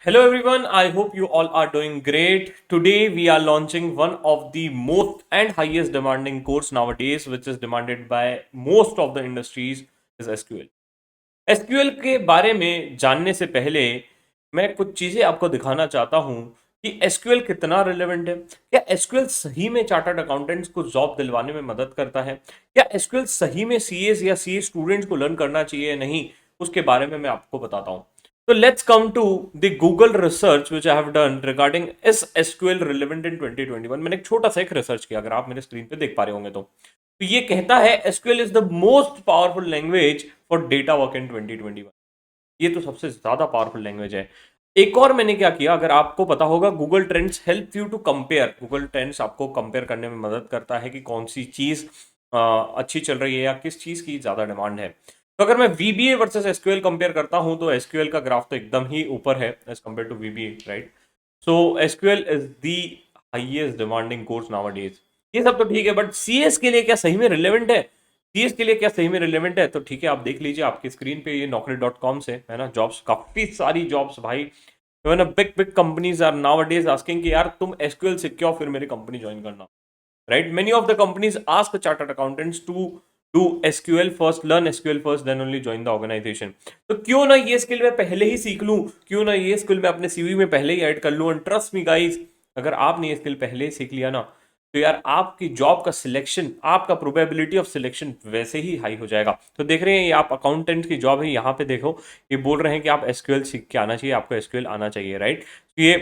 Hello everyone, I hope you all are doing great. Today we are launching one of the most and highest demanding course nowadays, which is demanded by most of the industries, is SQL. SQL के बारे में जानने से पहले मैं कुछ चीज़ें आपको दिखाना चाहता हूँ कि SQL कितना रिलेवेंट है। क्या SQL सही में चार्टर्ड अकाउंटेंट्स को जॉब दिलवाने में मदद करता है? क्या SQL सही में सीएस या सीए स्टूडेंट्स को लर्न करना चाहिए या नहीं, उसके बारे में मैं आपको बताता हूँ। So let's come to the Google research which I have done regarding is SQL relevant in 2021। मैंने एक छोटा सा एक रिसर्च किया, अगर आप मेरे स्क्रीन पे देख पा रहे होंगे तो ये कहता है SQL is the most powerful language for data work in 2021। ये तो सबसे ज्यादा पावरफुल लैंग्वेज है। एक और मैंने क्या किया, अगर आपको पता होगा, Google trends help you to compare. Google trends आपको कंपेयर करने में मदद करता है कि कौन सी चीज अच्छी चल रही है या किस चीज की ज्यादा डिमांड है। तो अगर मैं VBA वर्सेस SQL कंपेयर करता हूं तो SQL का ग्राफ तो एकदम ही ऊपर है as compare to VBA, right. So SQL is the highest demanding course nowadays. ये सब तो ठीक है, बट CS के लिए क्या सही में रिलेवेंट है? सीएस के लिए क्या सही में रिलेवेंट है? तो ठीक है, आप देख लीजिए आपकी स्क्रीन पे, ये naukri.com से है ना, जॉब्स, काफी सारी जॉब्स भाई। Even big big companies are nowadays asking कि यार तुम SQL सीख के आओ फिर मेरी कंपनी ज्वाइन करना, right. Many of the companies ask chartered accountants to do SQL first, learn SQL first, then only join the organisation. तो क्यों ना ये स्किल मैं पहले ही सीख लूं, क्यों ना ये स्किल मैं अपने CV में पहले ही ऐड कर लूं। एंड ट्रस्ट मी गाइस, अगर आपने ये स्किल पहले ही सीख लिया ना, तो यार आपकी जॉब का सिलेक्शन, आपका प्रोबेबिलिटी ऑफ सिलेक्शन वैसे ही हाई हो जाएगा। तो देख रहे हैं ये आप अकाउंटेंट की जॉब है, यहाँ पे देखो ये बोल रहे हैं कि आप SQL सीख के आना चाहिए, आपको SQL आना चाहिए, राइट। तो ये,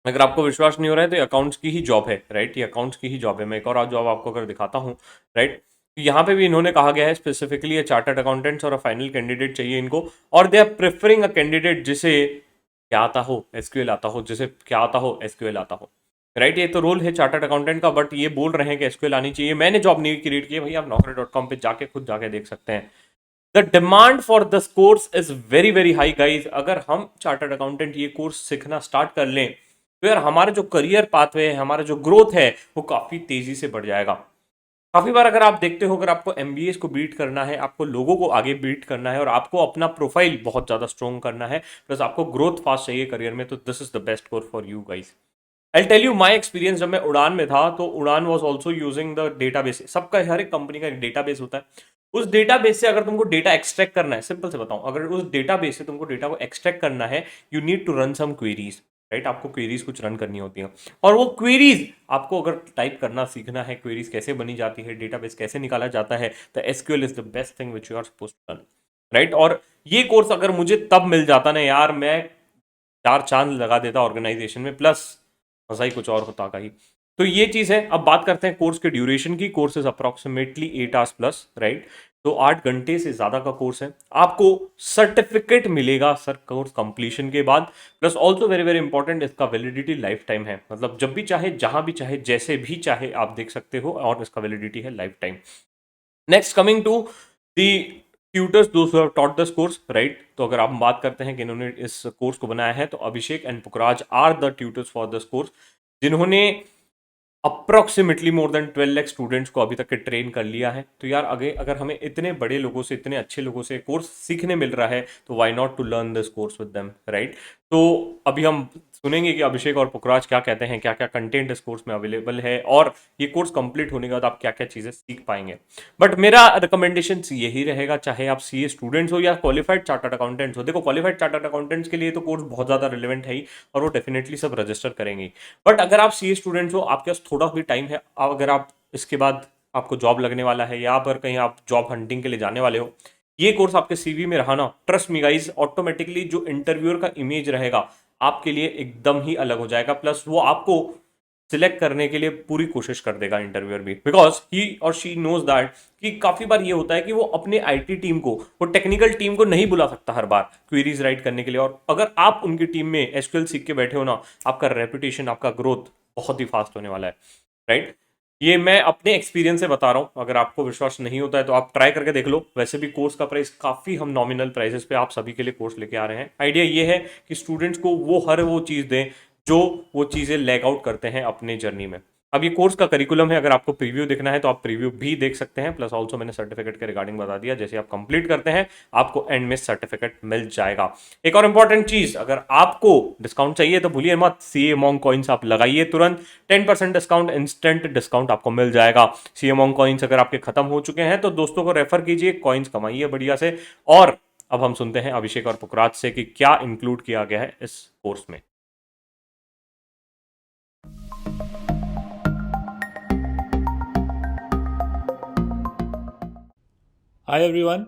अगर आपको विश्वास नहीं हो रहा है तो अकाउंट्स की ही जॉब है, राइट। ये अकाउंट्स की ही जॉब है। मैं एक और जॉब आपको अगर दिखाता हूँ, राइट। यहाँ पे भी इन्होंने कहा गया है स्पेसिफिकली चार्टर्ड अकाउंटेंट्स और फाइनल कैंडिडेट चाहिए इनको, और they are preferring a candidate जिसे क्या आता हो, SQL आता हो, जिसे क्या आता हो, SQL आता हो, राइट। ये तो रोल है चार्टर्ड अकाउंटेंट का, बट ये बोल रहे हैं कि SQL आनी चाहिए। मैंने जॉब नहीं क्रिएट की है भाई, आप naukri.com पे जाके खुद जाके देख सकते हैं। The demand for this course is very very hi guys. अगर हम चार्टर्ड अकाउंटेंट ये कोर्स सीखना स्टार्ट कर लें तो यार हमारा जो करियर पाथवे है, हमारा जो ग्रोथ है, वो काफी तेजी से बढ़ जाएगा। काफी बार अगर आप देखते हो, अगर आपको MBA को बीट करना है, आपको लोगों को आगे बीट करना है, और आपको अपना प्रोफाइल बहुत ज्यादा स्ट्रॉन्ग करना है, प्लस आपको ग्रोथ फास्ट चाहिए करियर में, तो this is the best course for you guys. I tell you my experience. जब मैं उड़ान में था तो Udaan was also using the database. सबका, हर एक कंपनी का एक डेटाबेस होता है। उस डेटाबेस से अगर तुमको डेटा एक्सट्रैक्ट करना है, सिंपल से बताऊं, अगर उस डेटाबेस से तुमको डेटा को एक्सट्रैक्ट करना है, you need to run some queries, right. आपको क्वेरीज कुछ रन करनी होती हैं, और वो क्वेरीज आपको अगर टाइप करना सीखना है, क्वेरीज कैसे बनी जाती है, डेटाबेस कैसे निकाला जाता है, तो SQL is the best thing which you are suppose to learn, right. और ये कोर्स अगर मुझे तब मिल जाता ना यार, मैं चार चांद लगा देता ऑर्गेनाइजेशन में, प्लस मजा ही कुछ और होता का ही। तो ये चीज है। अब बात करते हैं कोर्स के ड्यूरेशन की। Course is approximately 8 hours plus, right. तो 8 घंटे से ज्यादा का कोर्स है। आपको सर्टिफिकेट मिलेगा सर कोर्स कंप्लीशन के बाद, plus also very very important, इसका वैलिडिटी लाइफ टाइम है। मतलब जब भी चाहे, जहां भी चाहे, जैसे भी चाहे आप देख सकते हो, और इसका वैलिडिटी है lifetime. Next, coming to the tutors दोस्त who have taught this course, right. तो अगर आप बात करते हैं कि इन्होंने इस कोर्स को बनाया है, तो Abhishek and Pukhraj are the tutors for this course, जिन्होंने approximately more than 12 lakh students को अभी तक के ट्रेन कर लिया है। तो यार अगर अगर हमें इतने बड़े लोगों से, इतने अच्छे लोगों से कोर्स सीखने मिल रहा है, तो why not to learn this course with them, right. तो अभी हम सुनेंगे कि अभिषेक और पुखराज क्या कहते हैं, क्या क्या कंटेंट इस कोर्स में अवेलेबल है, और ये कोर्स कंप्लीट होने के बाद आप क्या क्या चीजें सीख पाएंगे। बट मेरा रिकमेंडेशन यही रहेगा, चाहे आप CA स्टूडेंट्स हो या क्वालिफाइड चार्टर्ड अकाउंटेंट्स हो। देखो, क्वालिफाइड चार्टर्ड अकाउंटेंट्स के लिए तो कोर्स बहुत ज्यादा रिलेवेंट है ही, और वो डेफिनेटली सब रजिस्टर करेंगे। बट अगर आप CA स्टूडेंट्स हो, आपके पास थोड़ा भी टाइम है, अगर आप इसके बाद आपको जॉब लगने वाला है, या पर कहीं आप जॉब हंटिंग के लिए जाने वाले हो, ये कोर्स आपके CV में रहा ना, ट्रस्ट मी गाइस, ऑटोमेटिकली जो इंटरव्यूअर का इमेज रहेगा आपके लिए एकदम ही अलग हो जाएगा। प्लस वो आपको सिलेक्ट करने के लिए पूरी कोशिश कर देगा इंटरव्यूअर भी, बिकॉज ही और शी नोज दैट कि काफी बार ये होता है कि वो अपने IT टीम को, वो टेक्निकल टीम को नहीं बुला सकता हर बार क्वेरीज राइट करने के लिए। और अगर आप उनकी टीम में SQL सीख के बैठे हो ना, आपका रेपुटेशन, आपका ग्रोथ बहुत ही फास्ट होने वाला है, राइट। ये मैं अपने एक्सपीरियंस से बता रहा हूँ। अगर आपको विश्वास नहीं होता है तो आप ट्राई करके देख लो। वैसे भी कोर्स का प्राइस काफ़ी हम नॉमिनल प्राइसेस पे आप सभी के लिए कोर्स लेके आ रहे हैं। आइडिया ये है कि स्टूडेंट्स को वो हर वो चीज़ दें जो वो चीज़ें लैग आउट करते हैं अपने जर्नी में। अब ये कोर्स का करिकुलम है, अगर आपको प्रीव्यू देखना है तो आप प्रीव्यू भी देख सकते हैं। प्लस ऑल्सो मैंने सर्टिफिकेट के रिगार्डिंग बता दिया, जैसे आप कंप्लीट करते हैं आपको एंड में सर्टिफिकेट मिल जाएगा। एक और इंपॉर्टेंट चीज, अगर आपको डिस्काउंट चाहिए तो भूलिए मत, सीए मॉन्क कॉइन्स आप लगाइए तुरंत, 10% डिस्काउंट, इंस्टेंट डिस्काउंट आपको मिल जाएगा। सीए मॉन्क कॉइन्स अगर आपके खत्म हो चुके हैं तो दोस्तों को रेफर कीजिए, कॉइन्स कमाइए बढ़िया से। और अब हम सुनते हैं अभिषेक और पुखराज से कि क्या इंक्लूड किया गया है इस कोर्स में। Hi everyone,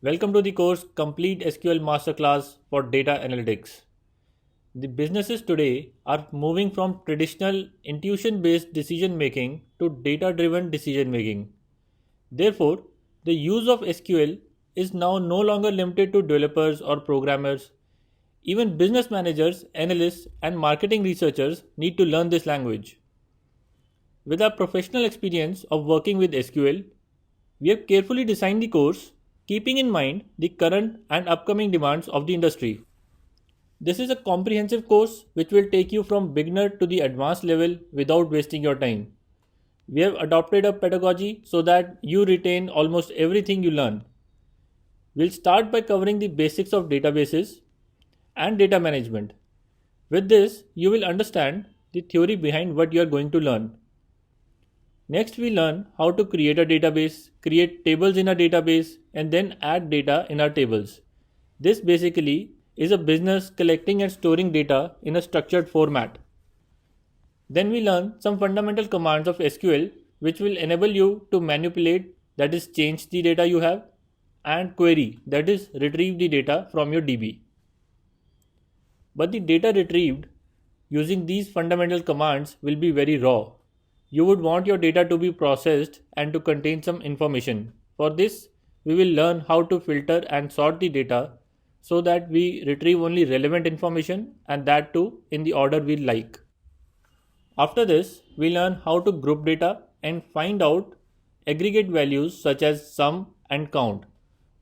welcome to the course Complete SQL Masterclass for Data Analytics. The businesses today are moving from traditional intuition based decision making to data driven decision making. Therefore, the use of SQL is now no longer limited to developers or programmers. Even business managers, analysts, and marketing researchers need to learn this language. With our professional experience of working with SQL, we have carefully designed the course, keeping in mind the current and upcoming demands of the industry. This is a comprehensive course which will take you from beginner to the advanced level without wasting your time. We have adopted a pedagogy so that you retain almost everything you learn. We'll start by covering the basics of databases and data management. With this, you will understand the theory behind what you are going to learn. Next, we learn how to create a database, create tables in a database, and then add data in our tables. This basically is a business collecting and storing data in a structured format. Then we learn some fundamental commands of SQL which will enable you to manipulate, that is, change the data you have, and query, that is, retrieve the data from your DB. But the data retrieved using these fundamental commands will be very raw. You would want your data to be processed and to contain some information. For this, we will learn how to filter and sort the data so that we retrieve only relevant information, and that too in the order we like. After this, we learn how to group data and find out aggregate values such as sum and count.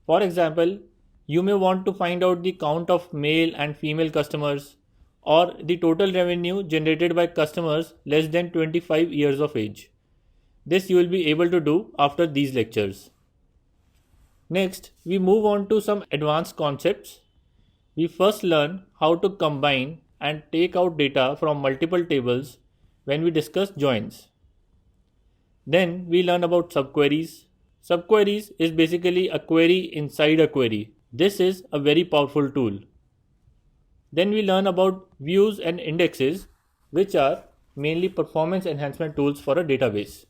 For example, you may want to find out the count of male and female customers or the total revenue generated by customers less than 25 years of age. This you will be able to do after these lectures. Next, we move on to some advanced concepts. We first learn how to combine and take out data from multiple tables when we discuss joins. Then we learn about subqueries. Subqueries is basically a query inside a query. This is a very powerful tool. Then we learn about views and indexes, which are mainly performance enhancement tools for a database.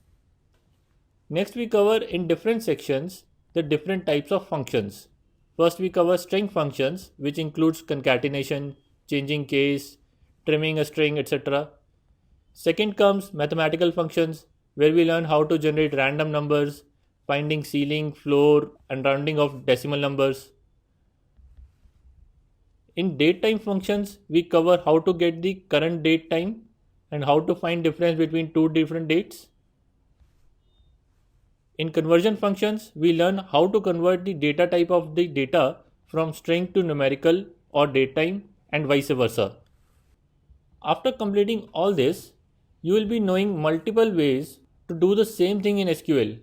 Next, we cover in different sections the different types of functions. First, we cover string functions, which includes concatenation, changing case, trimming a string, etc. Second comes mathematical functions, where we learn how to generate random numbers, finding ceiling, floor, and rounding of decimal numbers. In datetime functions, we cover how to get the current date time and how to find difference between two different dates. In conversion functions, we learn how to convert the data type of the data from string to numerical or datetime and vice versa. After completing all this, you will be knowing multiple ways to do the same thing in SQL.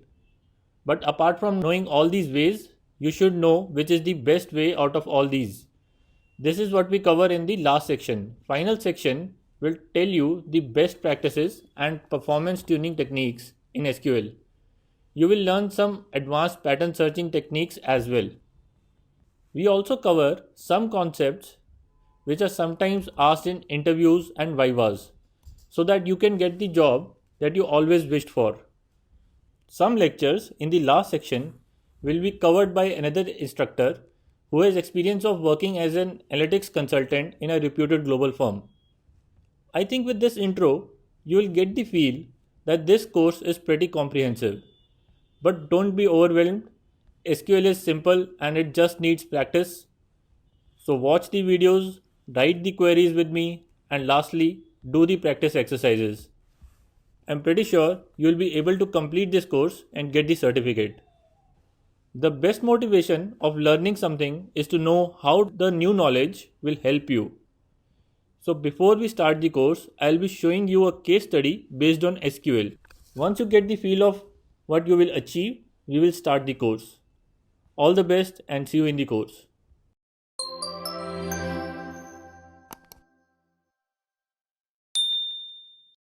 But apart from knowing all these ways, you should know which is the best way out of all these. This is what we cover in the last section. Final section will tell you the best practices and performance tuning techniques in SQL. You will learn some advanced pattern searching techniques as well. We also cover some concepts which are sometimes asked in interviews and vivas so that you can get the job that you always wished for. Some lectures in the last section will be covered by another instructor who has experience of working as an analytics consultant in a reputed global firm. I think with this intro, you will get the feel that this course is pretty comprehensive. But don't be overwhelmed. SQL is simple and it just needs practice. So watch the videos, write the queries with me, and lastly, do the practice exercises. I'm pretty sure you'll be able to complete this course and get the certificate. The best motivation of learning something is to know how the new knowledge will help you. So before we start the course, I'll be showing you a case study based on SQL. Once you get the feel of what you will achieve, we will start the course. All the best and see you in the course.